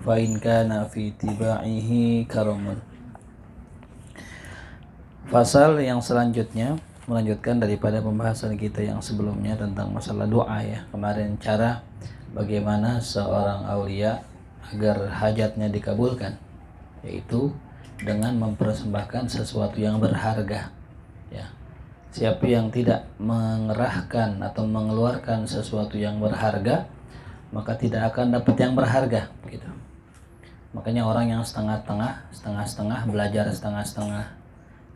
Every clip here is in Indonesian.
fa in kana fi tibaihi karamun. Pasal yang selanjutnya melanjutkan daripada pembahasan kita yang sebelumnya tentang masalah doa ya. Kemarin cara bagaimana seorang aulia agar hajatnya dikabulkan, yaitu dengan mempersembahkan sesuatu yang berharga ya. Siapa yang tidak mengerahkan atau mengeluarkan sesuatu yang berharga, maka tidak akan dapat yang berharga gitu. Makanya orang yang setengah-setengah belajar setengah-setengah,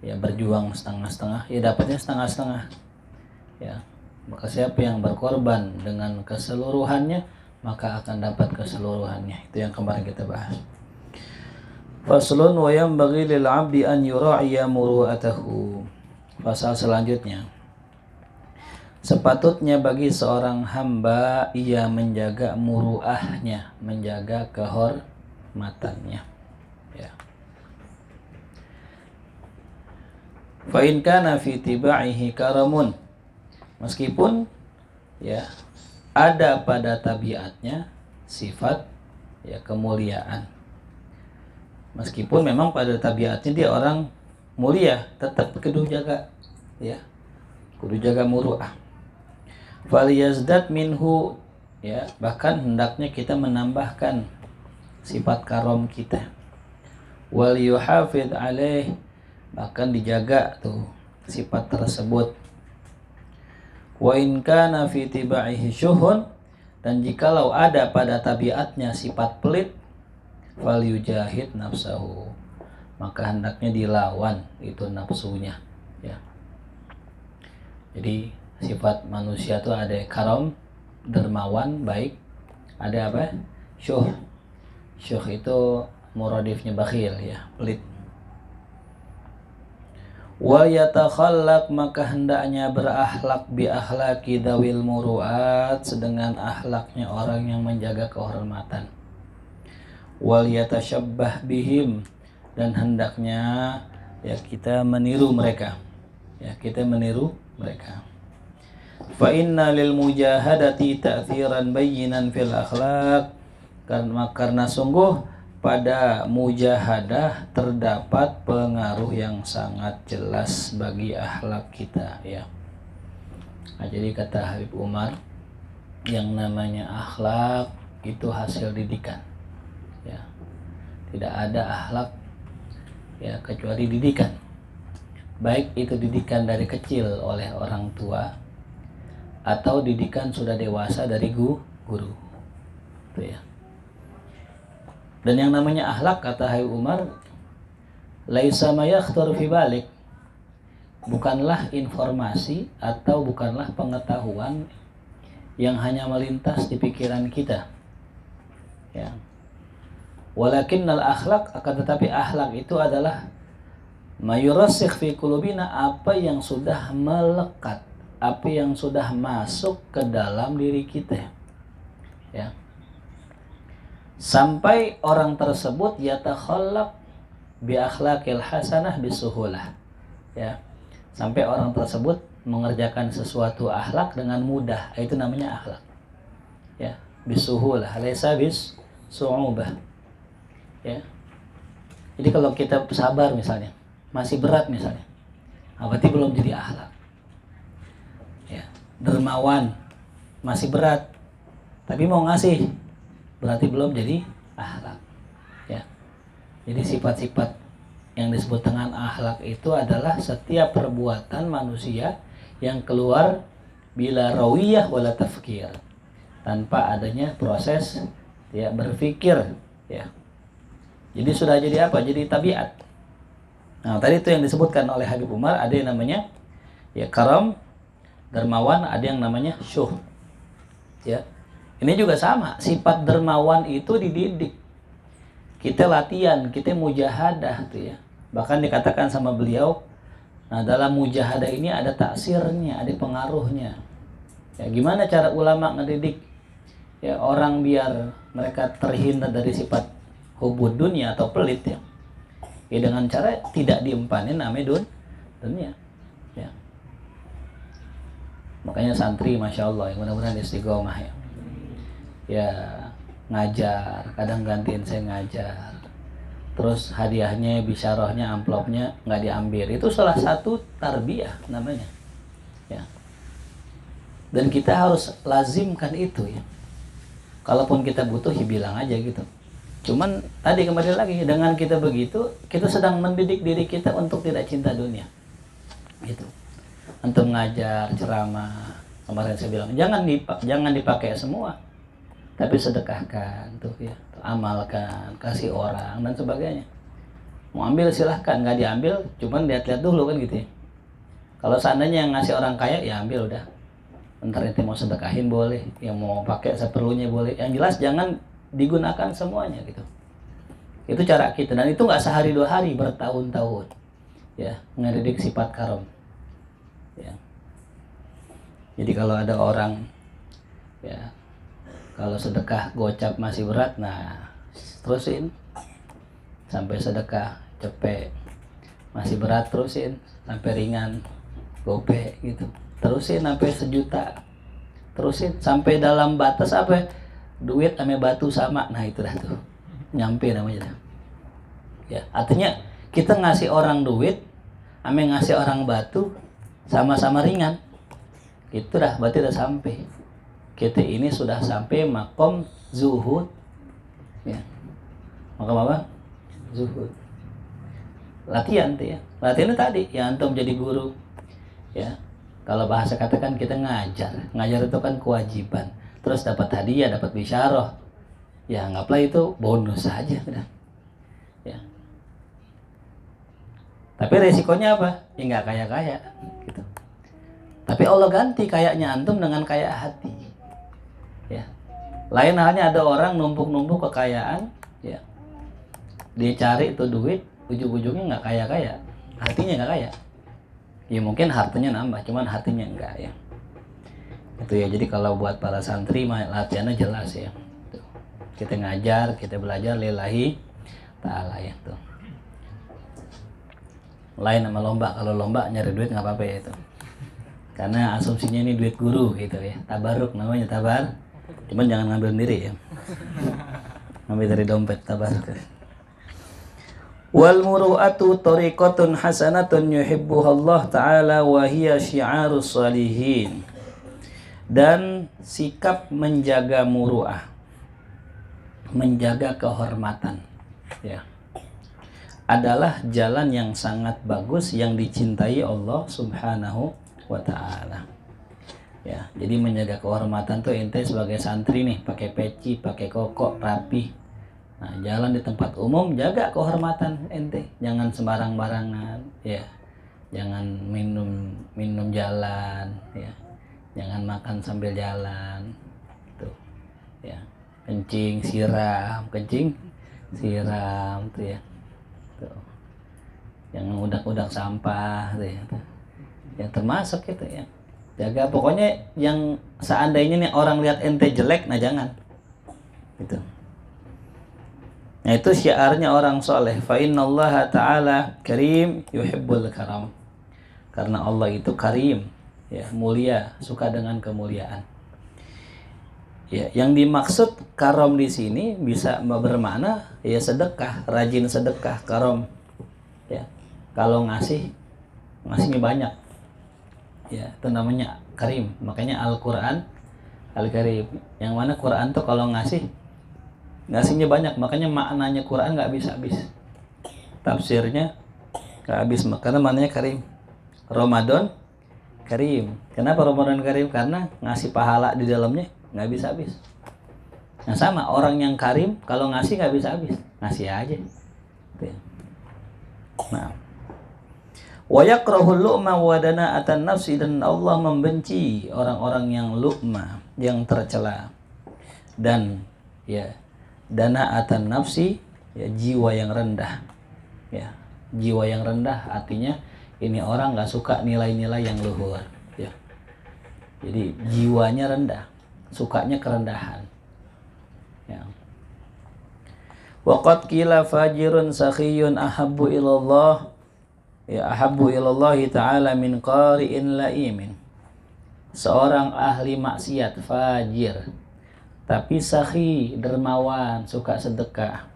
ya berjuang setengah-setengah, ya dapatnya setengah-setengah ya. Maka siapa yang berkorban dengan keseluruhannya, maka akan dapat keseluruhannya. Itu yang kemarin kita bahas. Faslun wa yanbaghi lil 'abdi an yura'iya muru'atahu. Pasal selanjutnya, sepatutnya bagi seorang hamba ia menjaga muru'ahnya, menjaga kehormatannya ya. Fa in kana fi tibaihi karamun, meskipun ya ada pada tabiatnya sifat ya kemuliaan, meskipun memang pada tabiatnya dia orang mulia, tetap kudu jaga ya, kudu jaga muru'ah. Fal yazdad minhu ya, bahkan hendaknya kita menambahkan sifat karom kita. Wal yuhafid alaih, bahkan dijaga tuh sifat tersebut. Wa in kana fi tibaihi syuhun, dan jikalau ada pada tabiatnya sifat pelit, fal yujahid nafsahu, maka hendaknya dilawan itu nafsunya ya. Jadi sifat manusia itu ada karam, dermawan, baik, ada apa? Syuh. Syuh itu muradifnya bakhil ya, pelit. Wa yatakhallaq, maka hendaknya berakhlak bi akhlaqi dawil muruat, sedengan akhlaknya orang yang menjaga kehormatan. Wal yatashabbah bihim, dan hendaknya ya kita meniru mereka ya, kita meniru mereka. Fa inna lil mujahadati ta'thiran bayyinan fil akhlaq, karena sungguh pada mujahadah terdapat pengaruh yang sangat jelas bagi akhlak kita ya. Nah, jadi kata Habib Umar, yang namanya akhlak itu hasil didikan ya. Tidak ada akhlak ya kecuali didikan, baik itu didikan dari kecil oleh orang tua atau didikan sudah dewasa dari guru itu ya. Dan yang namanya akhlak, kata Habib Umar, laisa ma yakhtar fi balik, bukanlah informasi atau bukanlah pengetahuan yang hanya melintas di pikiran kita ya. Walakinnal akhlak, akan tetapi akhlak itu adalah mayurasikh fi qulubina, apa yang sudah melekat, apa yang sudah masuk ke dalam diri kita ya, sampai orang tersebut yatakhallaq bi akhlaqil hasanah bisuhulah ya, sampai orang tersebut mengerjakan sesuatu akhlak dengan mudah, itu namanya akhlak ya, bisuhulah, laisa bis su'ubah ya. Jadi kalau kita sabar misalnya, masih berat misalnya, berarti belum jadi akhlak ya. Dermawan, masih berat tapi mau ngasih, berarti belum jadi akhlak ya. Jadi sifat-sifat yang disebut dengan akhlak itu adalah setiap perbuatan manusia yang keluar bila rawiyah wala tafkir, tanpa adanya proses ya berpikir ya. Jadi sudah jadi apa? Jadi tabiat. Nah, tadi itu yang disebutkan oleh Habib Umar, ada yang namanya ya karam, dermawan, ada yang namanya syuh. Ya. Ini juga sama, sifat dermawan itu dididik. Kita latihan, kita mujahadah tuh ya. Bahkan dikatakan sama beliau, nah dalam mujahadah ini ada taksirnya, ada pengaruhnya. Ya, gimana cara ulama ngedidik ya orang biar mereka terhindar dari sifat hubud dunia atau pelit ya. Ya dengan cara tidak diempanin namanya dunia ya. Makanya santri masya Allah ya, mudah-mudahan istiqomah ya. Ya ngajar, kadang gantiin saya ngajar. Terus hadiahnya, bisyarahnya, amplopnya nggak diambil. Itu salah satu tarbiyah namanya. Ya. Dan kita harus lazimkan itu ya. Kalaupun kita butuh, ya bilang aja gitu. Cuman tadi kembali lagi, dengan kita begitu, kita sedang mendidik diri kita untuk tidak cinta dunia. Gitu. Untuk ngajar, ceramah, kemarin saya bilang, jangan dipakai semua. Tapi sedekahkan tuh ya, amalkan, kasih orang dan sebagainya. Mau ambil silahkan, nggak diambil, cuman lihat-lihat dulu kan gitu ya. Kalau seandainya yang ngasih orang kaya, ya ambil udah. Ntar nanti mau sedekahin boleh, yang mau pakai seperlunya boleh. Yang jelas jangan digunakan semuanya gitu. Itu cara kita, dan itu nggak sehari dua hari, bertahun-tahun. Ya, ngedidik sifat karom. Ya. Jadi kalau ada orang, ya, kalau sedekah gocap masih berat, nah terusin sampai sedekah cepet masih berat, terusin sampai ringan gope gitu, terusin sampai 1 juta, terusin sampai dalam batas apa, duit sama batu sama, nah itu dah tuh nyampe namanya dah. Ya, artinya kita ngasih orang duit sama ngasih orang batu sama-sama ringan, itu dah berarti udah sampai. Kita ini sudah sampai makom zuhud, ya. Makom apa? Zuhud. Latihan tuh ya. Latihannya tadi, ya antum jadi guru, ya. Kalau bahasa katakan kita ngajar. Ngajar itu kan kewajiban. Terus dapat hadiah, dapat bisyarah. Ya anggaplah itu bonus saja, udah. Ya. Tapi resikonya apa? Ya nggak kaya-kaya, gitu. Tapi Allah ganti kayaknya antum dengan kaya hati. Ya. Lain halnya ada orang numpuk-numpuk kekayaan, ya. Dia cari itu duit, ujung-ujungnya nggak kaya-kaya, hatinya nggak kaya. Ya mungkin hartanya nambah, cuman hatinya enggak ya. Itu ya, jadi kalau buat para santri latihannya jelas ya. Tuh. Kita ngajar, kita belajar lillahi ta'ala ya tuh. Lain sama lomba, kalau lomba nyari duit nggak apa-apa ya itu. Karena asumsinya ini duit guru gitu ya. Tabaruk namanya, tabar. Cuman jangan ngambil sendiri ya. Ngambil dari dompet, tabaruk. Wal muru'atu tariqatun hasanatun yuhibbuha Allah ta'ala wa hiya syi'arus salihin. Dan sikap menjaga muru'ah, menjaga kehormatan, ya, adalah jalan yang sangat bagus yang dicintai Allah Subhanahu wa ta'ala. Ya, jadi menjaga kehormatan tuh ente sebagai santri nih, pakai peci, pakai koko, rapi. Nah, jalan di tempat umum jaga kehormatan ente, jangan sembarang-barangan, ya. Jangan minum jalan, ya. Jangan makan sambil jalan. Tuh. Ya. Kencing siram tuh ya. Tuh. Jangan udak-udak sampah tuh ya. Ya termasuk itu ya. Jaga, pokoknya yang seandainya nih orang lihat ente jelek, nah jangan. Gitu. Nah itu syiarnya orang soleh. Fa innallaha ta'ala karim yuhibbul karam. Karena Allah itu karim, ya, mulia, suka dengan kemuliaan. Ya, yang dimaksud karam di sini bisa bermakna ya sedekah, rajin sedekah, karam. Ya. Kalau ngasihnya banyak. Ya, itu namanya karim. Makanya Al-Qur'an Al-Karim. Yang mana Quran tuh kalau ngasihnya banyak, makanya maknanya Quran nggak habis-habis. Tafsirnya nggak habis, karena maknanya karim. Ramadan karim. Kenapa Ramadan karim? Karena ngasih pahala di dalamnya nggak habis-habis. Nah sama, orang yang karim kalau ngasih nggak habis-habis, ngasih aja. Nah, wa yakrahul lu'ma wa dana'atan nafsi, dan Allah membenci orang-orang yang lu'ma, yang tercela, dan ya dana'atan nafsi, ya jiwa yang rendah. Ya, jiwa yang rendah artinya ini orang nggak suka nilai-nilai yang luhur. Ya. Jadi jiwanya rendah, sukanya kerendahan. Ya. Waqad qila fajirun sakhiyun ahabbu ilallah, ya ahabbu ilallahi ta'ala min qari'in la'imin. Seorang ahli maksiat fajir, tapi sakhi, dermawan, suka sedekah,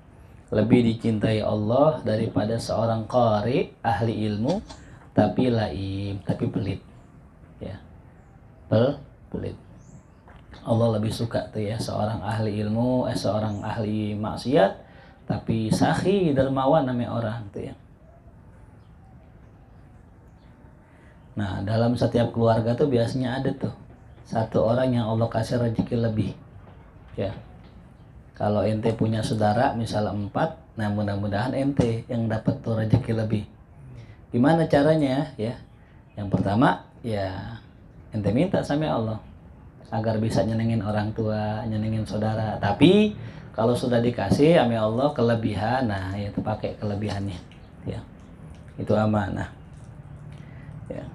lebih dicintai Allah daripada seorang qari, ahli ilmu, tapi laim, tapi pelit. Ya. Pelit. Allah lebih suka tuh ya seorang ahli ilmu, seorang ahli maksiat, tapi sakhi, dermawan namanya orang tuh ya. Nah, dalam setiap keluarga tuh biasanya ada tuh satu orang yang Allah kasih rezeki lebih. Ya. Kalau ente punya saudara misal 4, nah mudah-mudahan ente yang dapat tuh rezeki lebih. Gimana caranya ya? Yang pertama ya ente minta sama Allah agar bisa nyenengin orang tua, nyenengin saudara. Tapi kalau sudah dikasih sama Allah kelebihan, nah itu pakai kelebihannya. Ya. Itu amanah. Ya.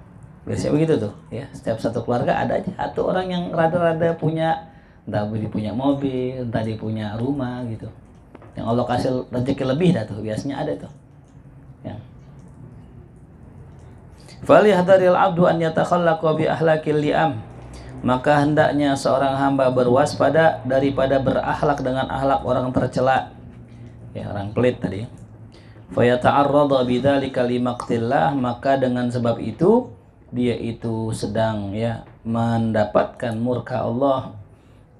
Biasanya begitu tuh ya. Setiap satu keluarga ada aja satu orang yang rada-rada punya, entah dia punya mobil, entah dia punya rumah gitu, yang Allah kasih rezeki lebih dah tuh, biasanya ada tuh ya. Falyahdharil abdu an yatakhallaqa bi ahlakil li'am, maka hendaknya seorang hamba berwaspada daripada berakhlak dengan akhlak orang tercela, ya orang pelit tadi. Fa yata'arrada bidzalika limaqtillah, maka dengan sebab itu dia itu sedang ya mendapatkan murka Allah.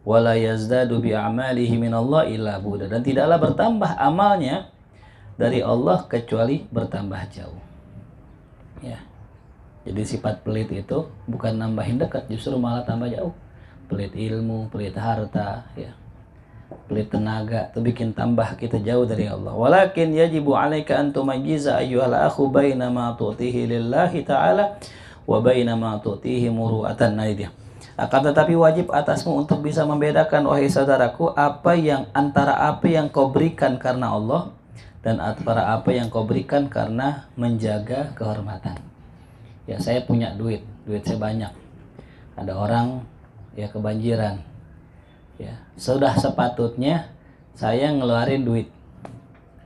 Wala yazdadu bi a'malihi minallah illa buda, dan tidaklah bertambah amalnya dari Allah kecuali bertambah jauh. Ya. Jadi sifat pelit itu bukan nambahin dekat, justru malah tambah jauh. Pelit ilmu, pelit harta, ya. Pelit tenaga itu bikin tambah kita jauh dari Allah. Walakin yajibu 'alaika an tumayyiza ayyuhal akhu baina ma tu'tihi lillahi ta'ala wa baina ma tu'tihi muru'atan naidiyah. Akan tetapi wajib atasmu untuk bisa membedakan, wahai saudaraku, apa yang antara apa yang kau berikan karena Allah dan antara apa yang kau berikan karena menjaga kehormatan. Ya, saya punya duit saya banyak. Ada orang ya kebanjiran. Ya, sudah sepatutnya saya ngeluarin duit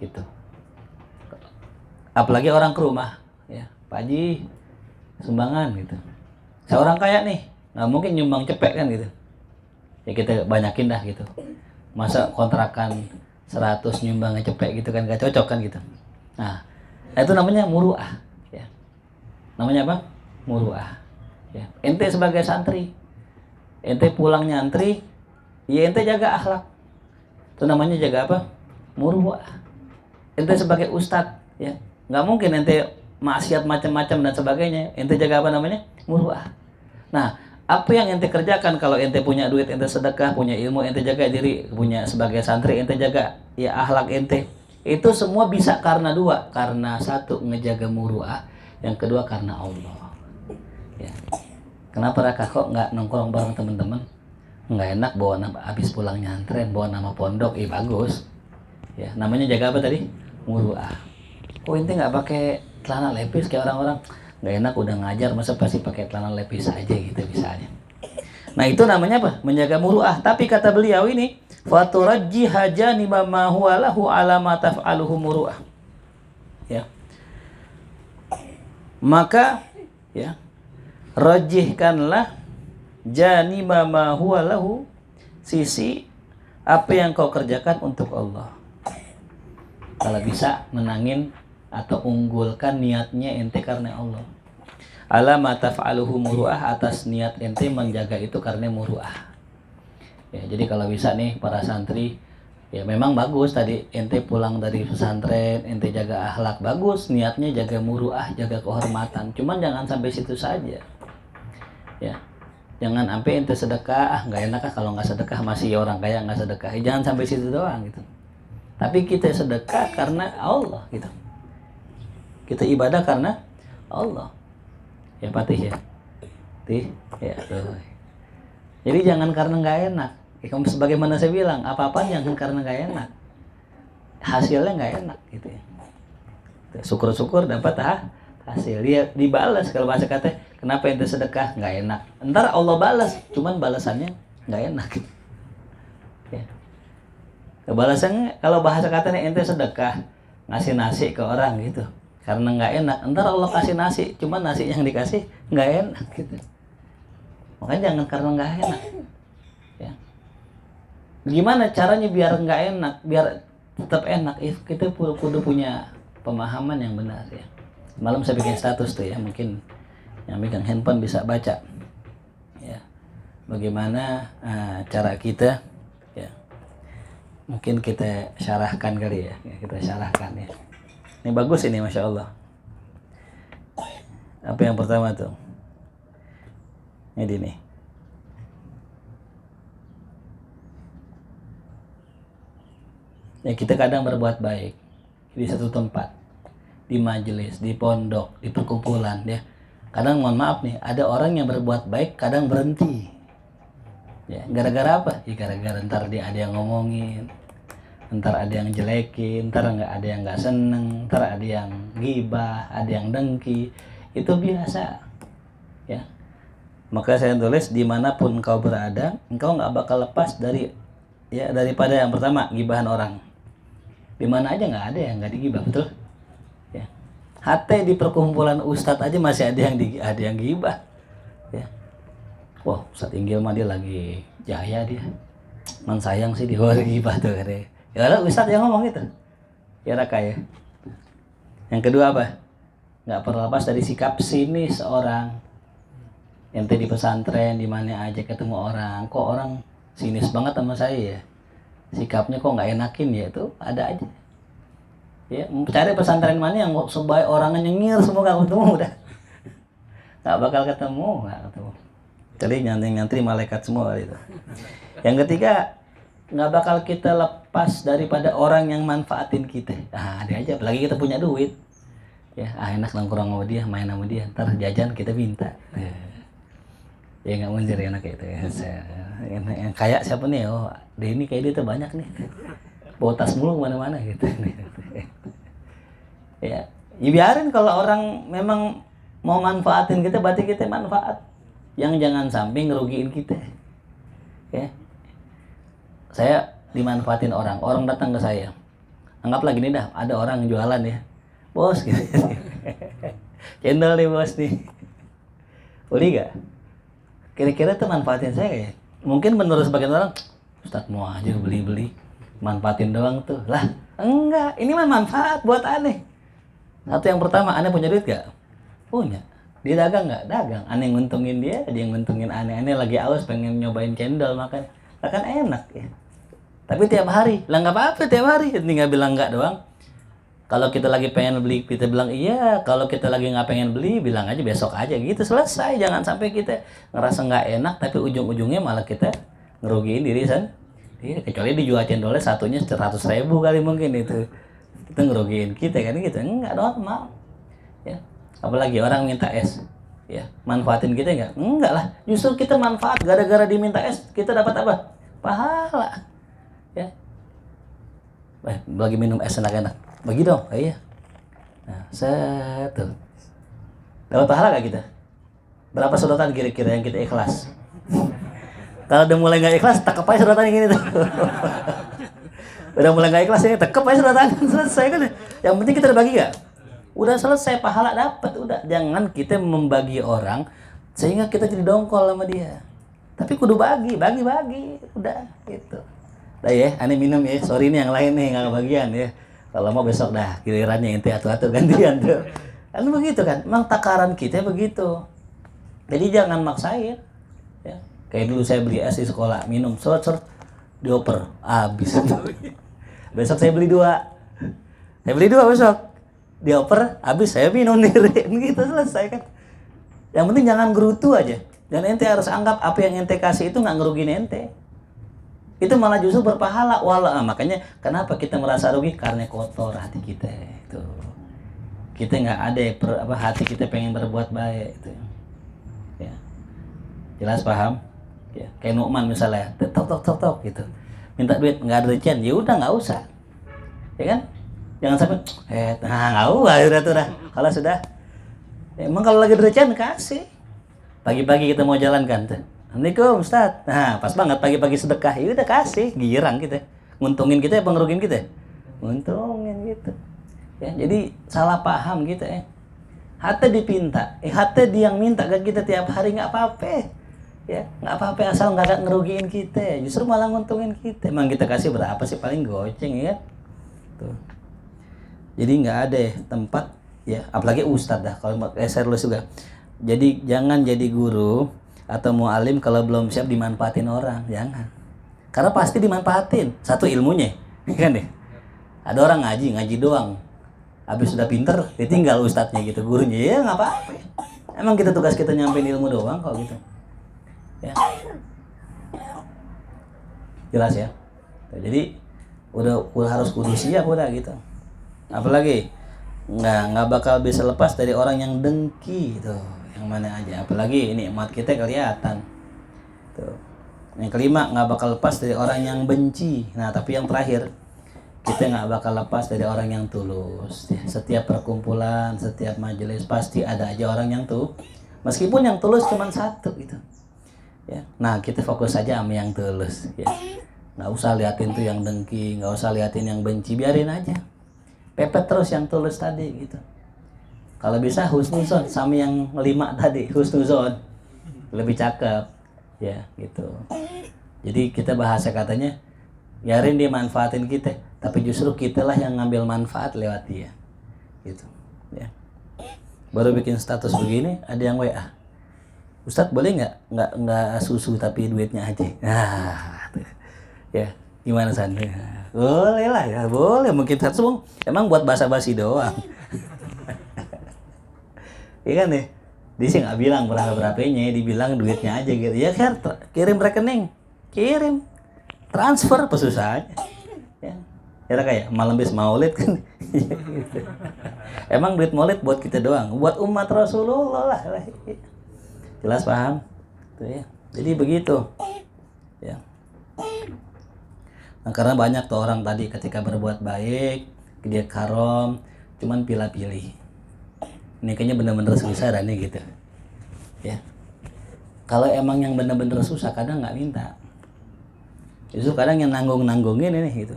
gitu. Apalagi orang ke rumah, ya, Pak Haji sumbangan gitu. Saya orang kaya nih, nggak mungkin nyumbang cepek kan gitu. Ya kita banyakin dah gitu. Masa kontrakan 100 nyumbangnya cepek gitu kan, gak cocok kan gitu. Nah, itu namanya muruah. Ya. Namanya apa? Muruah. Ya. Ente sebagai santri, ente pulang nyantri, ya ente jaga akhlak. Itu namanya jaga apa? Muruah. Ente sebagai ustadz, ya nggak mungkin ente maksiat macam-macam dan sebagainya. Ente jaga apa namanya? Muruah. Nah, apa yang ente kerjakan kalau ente punya duit, ente sedekah, punya ilmu, ente jaga diri, punya sebagai santri, ente jaga ya akhlak ente. Itu semua bisa karena dua, karena satu ngejaga muruah, yang kedua karena Allah. Ya. Kenapa Raka kok nggak nongkrong bareng teman-teman? Nggak enak bawa nama habis pulang nyantren, bawa nama pondok, bagus. Ya, namanya jaga apa tadi? Muruah. Oh ente nggak pakai celana lepis kayak orang-orang? Nggak enak udah ngajar masa pasti pakai celana lepis aja gitu misalnya. Nah itu namanya apa? Menjaga muruah. Tapi kata beliau ini, faturajji hajani ma huwa lahu ala ma taf'aluhu muruah. Ya. Maka ya, rajihkanlah jani ma huwa lahu, sisi apa yang kau kerjakan untuk Allah. Kalau bisa menangin atau unggulkan niatnya ente karena Allah. Ala ma taf'aluhu muruah, atas niat ente menjaga itu karena muruah. Ya, jadi kalau bisa nih para santri, ya memang bagus tadi ente pulang dari pesantren, ente jaga akhlak, bagus, niatnya jaga muruah, jaga kehormatan. Cuman jangan sampai situ saja. Ya. Jangan sampai ente sedekah, nggak enak kalau nggak sedekah, masih orang kaya nggak sedekah. Jangan sampai situ doang gitu. Tapi kita sedekah karena Allah gitu. Kita ibadah karena Allah. Ya Patih ya. Tih, ya tuh. Jadi jangan karena nggak enak. Ya, sebagaimana saya bilang, apa-apa jangan karena nggak enak. Hasilnya nggak enak gitu ya. Syukur-syukur dapat hasil. Dia dibalas kalau bahasa kata, kenapa ente sedekah nggak enak. Ntar Allah balas, cuman balasannya nggak enak. Ya. Balasannya kalau bahasa katanya ente sedekah ngasih nasi ke orang gitu. Karena nggak enak, ntar Allah kasih nasi, cuman nasi yang dikasih nggak enak gitu. Makanya jangan karena nggak enak. Ya. Gimana caranya biar nggak enak, biar tetap enak? Kita kudu punya pemahaman yang benar ya. Malam saya bikin status tuh ya, mungkin yang megang handphone bisa baca ya. Bagaimana cara kita ya? Mungkin kita syarahkan kali ya, kita syarahkan ya. Ini bagus ini, masya Allah. Apa yang pertama tuh? Ini nih. Ya kita kadang berbuat baik di satu tempat, di majelis, di pondok, di perkumpulan ya. Kadang mohon maaf nih, ada orang yang berbuat baik kadang berhenti. Ya, gara-gara apa? Ya gara-gara ntar dia ada yang ngomongin, ntar ada yang jelekin, ntar nggak ada yang nggak seneng, ntar ada yang gibah, ada yang dengki. Itu biasa. Ya. Maka saya tulis, dimanapun kau berada, engkau nggak bakal lepas dari ya daripada yang pertama, gibahan orang. Di mana aja nggak ada yang nggak digibah, betul? Ya. Hati di perkumpulan ustadz aja masih ada yang gibah. Ya. Wah, Ustadz Inggil mah dia lagi jaya dia. Man sayang sih di luar gibah tuh katanya. Ya lah ustadz yang ngomong gitu. Ya Raka ya. Yang kedua apa? Nggak pernah lepas dari sikap sinis seorang. Ente di pesantren di mana aja ketemu orang, kok orang sinis banget sama saya ya. Sikapnya kok nggak enakin ya, itu ada aja ya. Cari pesantren mana yang sebaik orangnya nyengir semua nggak ketemu, udah nggak bakal ketemu. Jadi nyantri malaikat semua itu. Yang ketiga, nggak bakal kita lepas daripada orang yang manfaatin kita. Ada aja, apalagi kita punya duit ya, enak nongkrong sama dia, main sama dia, ntar jajan kita minta ya nggak mundur enak gitu ya. Yang kayak siapa nih? Oh, Denny kayak dia tuh banyak nih, bawa tas mulu kemana-mana gitu. Ya biarin, kalau orang memang mau manfaatin kita, berarti kita manfaat. Yang jangan sampai ngerugiin kita. Ya, saya dimanfaatin orang datang ke saya. Anggaplah gini dah, ada orang yang jualan ya, bos gitu. Cendol nih bos nih, boleh gak? Kira-kira tuh manfaatin saya ya? Mungkin menurut sebagian orang, Ustadz mau aja beli-beli, manfaatin doang tuh. Lah, enggak, ini mah manfaat buat aneh. Satu yang pertama, aneh punya duit gak? Punya. Dia dagang gak? Dagang. Aneh nguntungin dia nguntungin aneh. Aneh lagi aus pengen nyobain cendol, makan enak ya. Tapi tiap hari, lah nggak apa-apa tiap hari, tinggal bilang enggak doang. Kalau kita lagi pengen beli, kita bilang iya. Kalau kita lagi nggak pengen beli, bilang aja besok aja gitu, selesai. Jangan sampai kita ngerasa nggak enak, tapi ujung-ujungnya malah kita ngerugiin diri sendiri. Kecuali dijual cendolnya satunya 100.000 kali mungkin itu ngerugiin kita kan gitu. Enggak normal. Ya. Apalagi orang minta es, ya manfaatin kita enggak lah. Justru kita manfaat, gara-gara diminta es kita dapat apa? Pahala. Ya. Bagi minum es enak-enak. Bagi dong, iya. Nah, satu. Dapat pahala gak kita? Berapa sedotan kira-kira yang kita ikhlas? Kalau udah mulai gak ikhlas, tekep aja sedotan yang gini tuh. Udah mulai gak ikhlas ya, tekep aja sedotan. Selesai kan. Yang penting kita udah bagi gak? Udah selesai, pahala dapat, udah. Jangan kita membagi orang sehingga kita jadi dongkol sama dia. Tapi kudu bagi, udah gitu. Dah ya, aneh minum ya. Sorry nih yang lain nih gak kebagian ya. Kalau mau besok dah gilirannya ente atur-atur gantian tuh. Kan begitu kan? Memang takaran kita begitu. Jadi jangan maksain. Ya. Kayak dulu saya beli es di sekolah, minum seret dioper, habis. Besok saya beli 2. Saya beli 2 besok. Dioper, habis, saya minum diri. Gitu selesai kan. Yang penting jangan gerutu aja. Dan ente harus anggap apa yang ente kasih itu nggak ngerugiin ente. Itu malah justru berpahala. Makanya kenapa kita merasa rugi? Karena kotor hati kita itu. Kita nggak ada hati kita pengen berbuat baik itu. Ya. Jelas paham? Ya. Kayak Nu'man misalnya, tok gitu. Minta duit, nggak ada recehan, ya udah nggak usah. Ya kan? Jangan sampai nggak udah. Kalau sudah, emang kalau lagi recehan kasih. Pagi-pagi kita mau jalankan tuh. Assalamualaikum Ustaz. Nah pas banget pagi-pagi sedekah, ya udah kasih, girang kita. Nguntungin kita apa ngerugin kita? Nguntungin gitu. Ya, jadi salah paham kita ya. Hati dipinta, hati dia yang minta ke kita tiap hari nggak apa-apa. Ya, nggak apa-apa asal nggak ngerugiin kita, justru malah nguntungin kita. Emang kita kasih berapa sih, paling goceng ya kan? Tuh. Jadi nggak ada tempat ya, apalagi ustadz dah kalau saya lulus juga. Jadi jangan jadi guru atau mualim kalau belum siap dimanfaatin orang, jangan. Karena pasti dimanfaatin. Satu ilmunya, kan deh. Ada orang ngaji doang. Habis sudah pinter, ditinggal ustadznya gitu, gurunya ya nggak apa-apa. Emang kita tugas kita nyampein ilmu doang kok gitu. Ya. Jelas ya. Jadi udah harus kudu siap udah gitu. Apalagi nggak bakal bisa lepas dari orang yang dengki tuh, yang mana aja. Apalagi nikmat kita kelihatan tuh. Yang kelima, nggak bakal lepas dari orang yang benci. Nah tapi yang terakhir, kita nggak bakal lepas dari orang yang tulus. Setiap perkumpulan, setiap majelis pasti ada aja orang yang tuh, meskipun yang tulus cuma satu gitu ya. Nah kita fokus aja sama yang tulus ya, nggak usah liatin tuh yang dengki, nggak usah liatin yang benci, biarin aja, pepet terus yang tulus tadi gitu. Kalau bisa husnuzon sama yang 5 tadi, husnuzon lebih cakep ya gitu. Jadi kita bahasa katanya, biarin dia manfaatin kita, tapi justru kitalah yang ngambil manfaat lewat dia gitu ya. Baru bikin status begini, ada yang WA, Ustadz boleh nggak susu tapi duitnya aja. Nah ya gimana San? Boleh lah ya, boleh. Mungkin semua emang buat basa-basi doang. Iya kan ya, dia sih nggak bilang berapa-berapanya, dibilang duitnya aja gitu ya kan. Kirim rekening, kirim transfer, apa susahnya ya. Ya kayak malam bis maulid kan. Emang duit maulid buat kita doang, buat umat Rasulullah lah. Jelas paham tuh ya. Jadi begitu ya. Nah, karena banyak tuh orang tadi ketika berbuat baik dia karom, cuman pilih-pilih. Ini kayaknya bener-bener susah dan nih gitu ya. Kalau emang yang bener-bener susah kadang nggak minta, justru kadang yang nanggung-nanggungin ini gitu.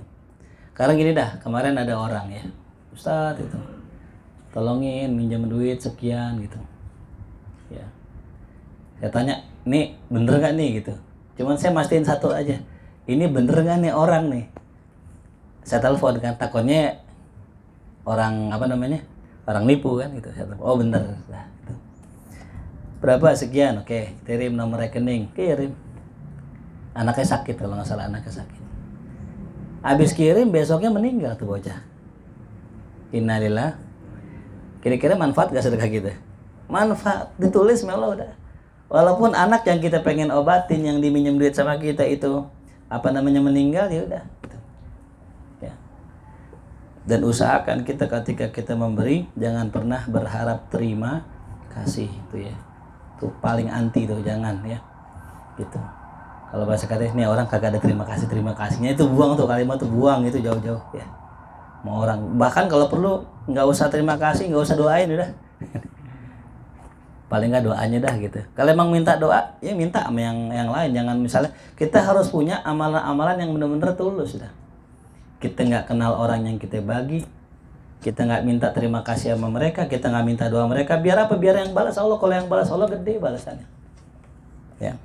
Karena gini dah, kemarin ada orang ya, Ustadz itu tolongin minjam duit sekian gitu ya. Saya tanya, nih bener gak nih gitu. Cuman saya mastiin satu aja, ini bener gak nih orang nih. Saya telepon kan, takutnya orang apa namanya, orang nipu kan gitu. Saya telepon, oh bener lah gitu. Berapa sekian, oke, kirim nomor rekening, kirim. Anaknya sakit kalau nggak salah, anaknya sakit. Habis kirim besoknya meninggal tuh bocah. Innalillah. Kira-kira manfaat gak sedekah kita? Manfaat, ditulis malah udah. Walaupun anak yang kita pengen obatin, yang diminjem duit sama kita itu apa namanya meninggal, ya udah gitu. Ya. Dan usahakan kita ketika kita memberi jangan pernah berharap terima kasih itu ya. Itu paling anti tuh, jangan ya. Gitu. Kalau bahasa katanya ini orang kagak ada terima kasihnya, itu buang tuh kalimat tuh, buang itu jauh-jauh ya. Mau orang bahkan kalau perlu nggak usah terima kasih, nggak usah doain udah. Paling nggak doanya dah gitu. Kalau emang minta doa ya minta sama yang lain, jangan misalnya kita harus punya amalan-amalan yang benar-benar tulus dah. Kita nggak kenal orang yang kita bagi, kita nggak minta terima kasih sama mereka, kita nggak minta doa mereka, biar apa? Biar yang balas Allah. Kalau yang balas Allah gede balasannya ya.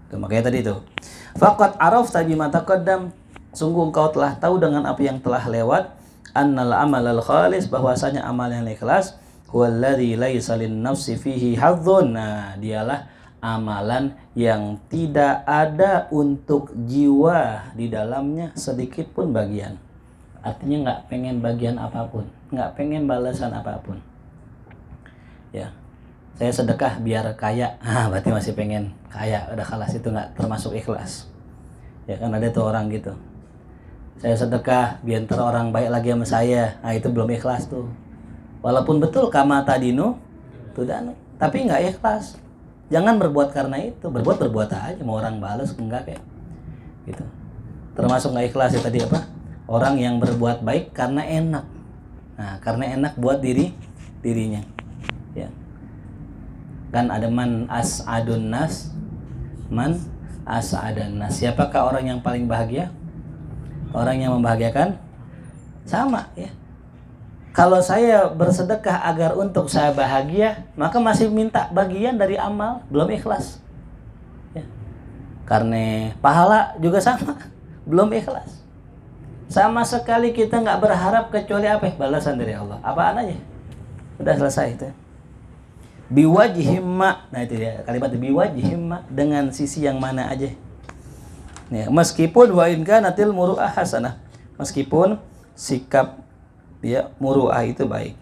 Tuh, makanya tadi itu faqad arafta bima taqaddam, sungguh engkau telah tahu dengan apa yang telah lewat, annal amalal khalis, bahwasanya amal yang ikhlas, huwallazi laisa lin nafsi fihi hadzun. Nah, dialah amalan yang tidak ada untuk jiwa di dalamnya sedikit pun bagian. Artinya nggak pengen bagian apapun, nggak pengen balasan apapun ya. Saya sedekah biar kaya, berarti masih pengen kaya, udah kalas, itu nggak termasuk ikhlas ya kan. Ada tuh orang gitu, saya sedekah biar ntar orang baik lagi sama saya, nah itu belum ikhlas tuh. Walaupun betul kama tadinu tudanu, tapi nggak ikhlas. Jangan berbuat karena itu, berbuat aja, mau orang balas enggak kayak gitu. Termasuk nggak ikhlas ya tadi apa? Orang yang berbuat baik karena enak, nah karena enak buat dirinya ya. Kan ada man as'adun nas, man as'adan nas. Siapakah orang yang paling bahagia? Orang yang membahagiakan. Sama ya. Kalau saya bersedekah agar untuk saya bahagia, maka masih minta bagian dari amal, belum ikhlas ya. Karena pahala juga sama, belum ikhlas. Sama sekali kita nggak berharap kecuali apa? Balasan dari Allah. Apaan aja? Udah selesai itu. Biwajhimma. Nah itu dia kalimat biwajhimma, dengan sisi yang mana aja. Ya, meskipun wa in kanatil muru'ah hasanah. Meskipun sikap ya muru'ah itu baik.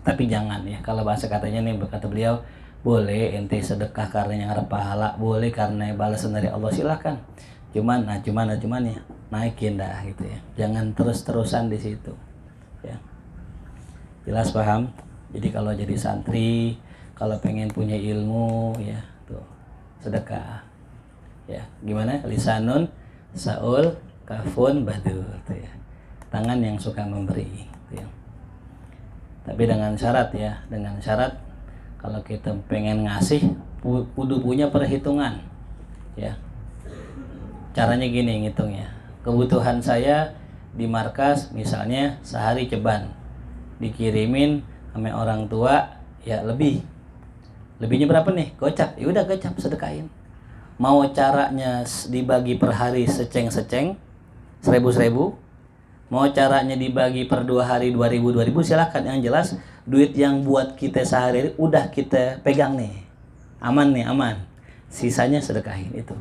Tapi jangan ya, kalau bahasa katanya nih, berkata beliau, boleh ente sedekah karena yang harap pahala, boleh karena balasan dari Allah, silakan. Cuman ya naikin dah gitu ya. Jangan terus-terusan di situ. Ya. Jelas paham? Jadi kalau jadi santri, kalau pengen punya ilmu ya, tuh sedekah. Ya, gimana? Lisanun saul kafun badur tuh ya. Tangan yang suka memberi gitu ya. Tapi dengan syarat ya, dengan syarat kalau kita pengen ngasih kudu punya perhitungan. Ya. Caranya gini ngitungnya. Kebutuhan saya di markas misalnya sehari ceban. Dikirimin sama orang tua ya lebih. Lebihnya berapa nih? Gocap. Ya udah gocap, sedekahin. Mau caranya dibagi per hari seceng-seceng 1000-1000. Mau caranya dibagi per 2 hari 2000 silakan. Yang jelas duit yang buat kita sehari udah kita pegang nih. Aman nih, aman. Sisanya sedekahin itu.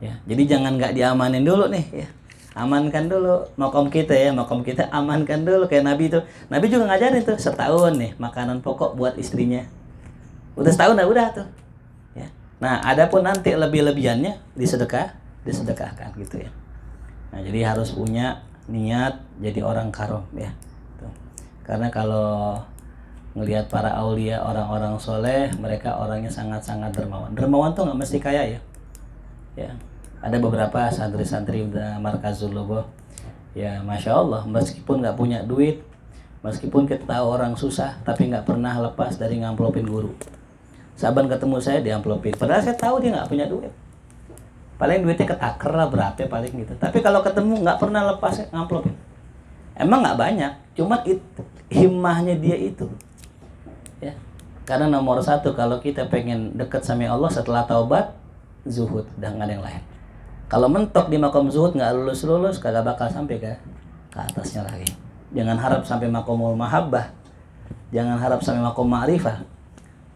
Ya, jadi jangan nggak diamanin dulu nih ya. Amankan dulu makom kita ya, makom kita amankan dulu kayak Nabi itu. Nabi juga ngajarin tuh setahun nih makanan pokok buat istrinya. Udah setahun udah tuh. Ya. Nah, adapun nanti lebih-lebihannya disedekahkan gitu ya. Nah, jadi harus punya niat jadi orang karom ya. Tuh. Karena kalau ngelihat para aulia, orang-orang soleh, mereka orangnya sangat-sangat dermawan. Dermawan tuh nggak mesti kaya ya. Ya. Ada beberapa santri-santri Markazul Lobo, ya masya Allah, meskipun nggak punya duit, meskipun kita tahu orang susah, tapi nggak pernah lepas dari ngamplopin guru. Saban ketemu saya diamplopin, padahal saya tahu dia nggak punya duit. Paling duitnya ketaker lah berapa paling gitu. Tapi kalau ketemu nggak pernah lepas ngamplopin. Emang nggak banyak, cuma himmahnya dia itu. Ya, karena nomor satu kalau kita pengen dekat sama Allah setelah taubat, zuhud, dan nggak ada yang lain. Kalau mentok di makom zuhud nggak lulus kagak bakal sampai ke atasnya lagi. Jangan harap sampai makomul mahabbah, jangan harap sampai makom ma'rifah.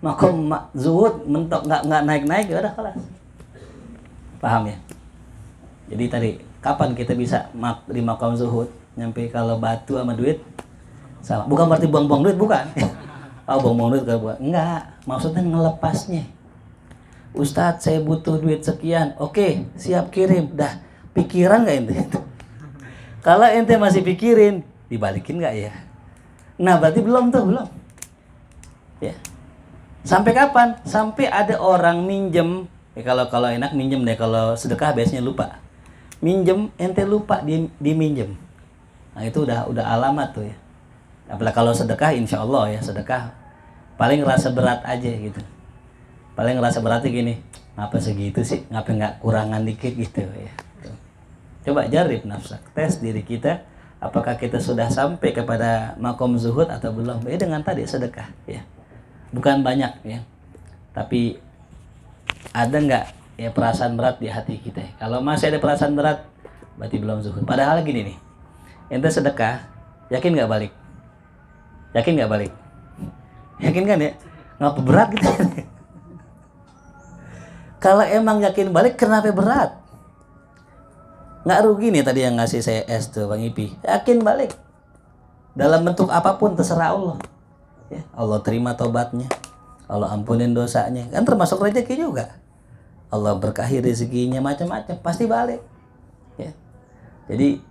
Makom zuhud mentok nggak naik ya udah kelas. Paham ya? Jadi tadi kapan kita bisa di makom zuhud? Nyampe kalau batu sama duit sama. Bukan berarti buang-buang duit, bukan. Oh buang-buang duit gak buat. Enggak, maksudnya ngelepasnya. Ustadz saya butuh duit sekian. Oke, siap kirim. Dah, pikiran gak ente? Kalau ente masih pikirin, dibalikin gak ya? Nah berarti belum. Ya. Sampai kapan? Sampai ada orang minjem. Ya, kalau enak minjem deh. Kalau sedekah biasanya lupa. Minjem, ente lupa diminjem. Nah itu udah alamat tuh ya. Apalagi kalau sedekah, insya Allah ya sedekah paling rasa berat aja gitu. Paling ngerasa berarti gini, ngapa segitu sih, ngapa nggak kurangan dikit gitu ya. Coba jarib nafsak, tes diri kita, apakah kita sudah sampai kepada makom zuhud atau belum. Ya dengan tadi sedekah ya, bukan banyak ya, tapi ada nggak ya perasaan berat di hati kita. Kalau masih ada perasaan berat, berarti belum zuhud. Padahal gini nih, ente sedekah, yakin nggak balik? Yakin nggak balik? Yakin kan ya? Ngapa berat gitu? Kalau emang yakin balik, kenapa berat? Nggak rugi nih tadi yang ngasih saya es tuh Bang Ipi. Yakin balik. Dalam bentuk apapun terserah Allah. Ya, Allah terima tobatnya. Allah ampunin dosanya. Kan termasuk rezeki juga. Allah berkahi rezekinya macam-macam. Pasti balik. Ya. Jadi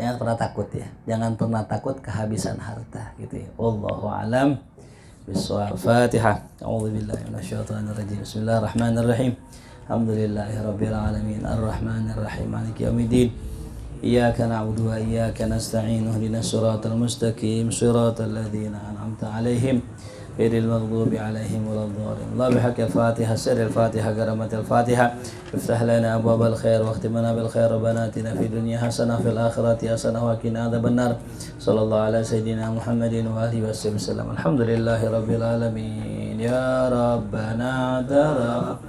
jangan pernah takut ya. Jangan pernah takut kehabisan harta gitu ya. Wallahu a'lam. Bismillahirrahmanirrahim. A'udzubillahi minasyaitonirrajim. Bismillahirrahmanirrahim. Alhamdulillahirabbil alamin. Arrahmanirrahim. Maliki yaumiddin. Iyyaka na'budu wa iyyaka nasta'in. Ihdinas siratal mustaqim. Siratal ladzina an'amta 'alaihim ghairil maghdubi 'alaihim waladdallin. Allah bihaqqil Fatihah, sirril Fatihah, karamatil Fatihah. Iftah lana abwabal khair wa khtimna bil khair. Rabbana atina fid dunya hasanah fil akhirati hasanah wa qina adzabannar. Sallallahu ala sayyidina Muhammadin wa alihi wasallam. Alhamdulillahirabbil alamin. Ya Rabbana darab